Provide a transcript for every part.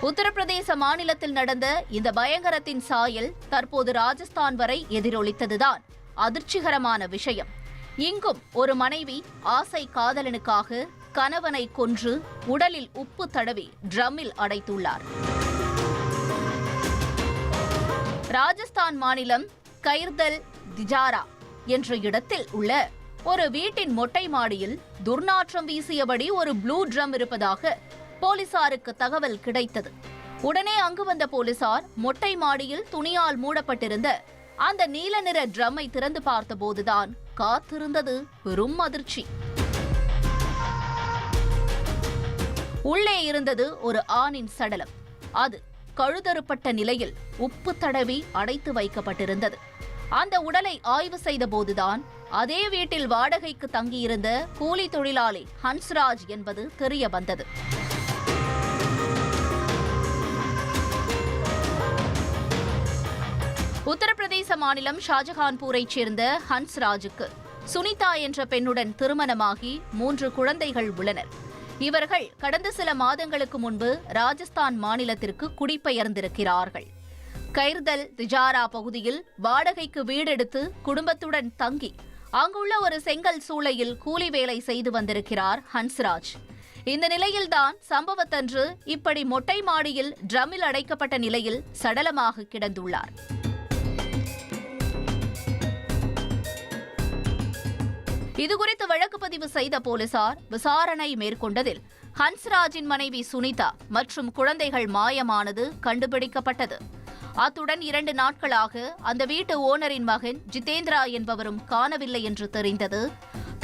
உத்தரப்பிரதேச மாநிலத்தில் நடந்த இந்த பயங்கரத்தின் சாயல் தற்போது ராஜஸ்தான் வரை எதிரொலித்ததுதான் அதிர்ச்சிகரமான விஷயம். இங்கும் ஒரு மனைவி ஆசை காதலனுக்காக கணவனை கொன்று உடலில் உப்பு தடவி ட்ரம்மில் அடைத்துள்ளார். ராஜஸ்தான் மாநிலம் கைர்தல் திஜாரா என்ற இடத்தில் உள்ள ஒரு வீட்டின் மொட்டை மாடியில் துர்நாற்றம் வீசியபடி ஒரு ப்ளூ ட்ரம் இருப்பதாக போலீசாருக்கு தகவல் கிடைத்தது. உடனே அங்கு வந்த போலீசார் மொட்டை மாடியில் துணியால் மூடப்பட்டிருந்த அந்த நீல நிற ட்ரம்மை திறந்து பார்த்தபோதுதான் காத்திருந்தது பெரும் அதிர்ச்சி. உள்ளே இருந்தது ஒரு ஆணின் சடலம். அது கழுதறுப்பட்ட நிலையில் உப்பு தடவி அடைத்து வைக்கப்பட்டிருந்தது. அந்த உடலை ஆய்வு செய்த போதுதான் அதே வீட்டில் வாடகைக்கு தங்கியிருந்த கூலி தொழிலாளி ஹன்ஸ்ராஜ் என்பது தெரிய வந்தது. உத்தரப்பிரதேச மாநிலம் ஷாஜகான்பூரைச் சேர்ந்த ஹன்ஸ்ராஜுக்கு சுனிதா என்ற பெண்ணுடன் திருமணமாகி 3 குழந்தைகள் உள்ளனர். இவர்கள் கடந்த சில மாதங்களுக்கு முன்பு ராஜஸ்தான் மாநிலத்திற்கு குடிபெயர்ந்திருக்கிறார்கள். கைர்தல் திஜாரா பகுதியில் வாடகைக்கு வீடெடுத்து குடும்பத்துடன் தங்கி அங்குள்ள ஒரு செங்கல் சூளையில் கூலி வேலை செய்து வந்திருக்கிறார் ஹன்ஸ்ராஜ். இந்த நிலையில்தான் சம்பவத்தன்று இப்படி மொட்டை மாடியில் ட்ரம்மில் அடைக்கப்பட்ட நிலையில் சடலமாக கிடந்துள்ளார். இதுகுறித்து வழக்கு பதிவு செய்த போலீசார் விசாரணை மேற்கொண்டதில் ஹன்ஸ்ராஜின் மனைவி சுனிதா மற்றும் குழந்தைகள் மாயமானது கண்டுபிடிக்கப்பட்டது. அத்துடன் 2 நாட்களாக அந்த வீட்டு ஓனரின் மகன் ஜிதேந்திரா என்பவரும் காணவில்லை என்று தெரிந்தது.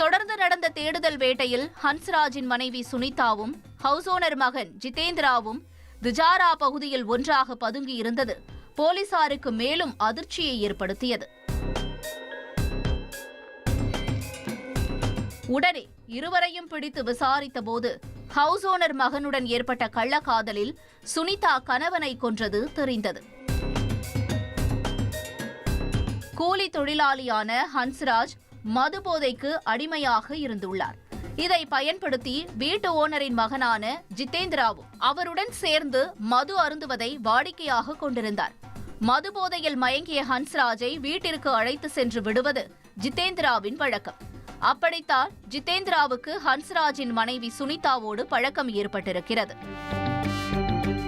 தொடர்ந்து நடந்த தேடுதல் வேட்டையில் ஹன்ஸ்ராஜின் மனைவி சுனிதாவும் ஹவுஸ் ஓனர் மகன் ஜிதேந்திராவும் திஜாரா பகுதியில் ஒன்றாக பதுங்கி இருந்தது போலீசாருக்கு மேலும் அதிர்ச்சியை ஏற்படுத்தியது. உடனே இருவரையும் பிடித்து விசாரித்த போது ஹவுஸ் ஓனர் மகனுடன் ஏற்பட்ட கள்ளக்காதலில் சுனிதா கணவனை கொன்றது தெரிந்தது. கூலி தொழிலாளியான ஹன்ஸ்ராஜ் மது போதைக்கு அடிமையாக இருந்துள்ளார். இதை பயன்படுத்தி வீட்டு ஓனரின் மகனான ஜிதேந்திராவும் அவருடன் சேர்ந்து மது அருந்துவதை வாடிக்கையாக கொண்டிருந்தார். மது போதையில் மயங்கிய ஹன்ஸ்ராஜை வீட்டிற்கு அழைத்து சென்று விடுவது ஜிதேந்திராவின் வழக்கம். அப்படித்தான் ஜிதேந்திராவுக்கு ஹன்ஸ்ராஜின் மனைவி சுனிதாவோடு பழக்கம் ஏற்பட்டிருக்கிறது.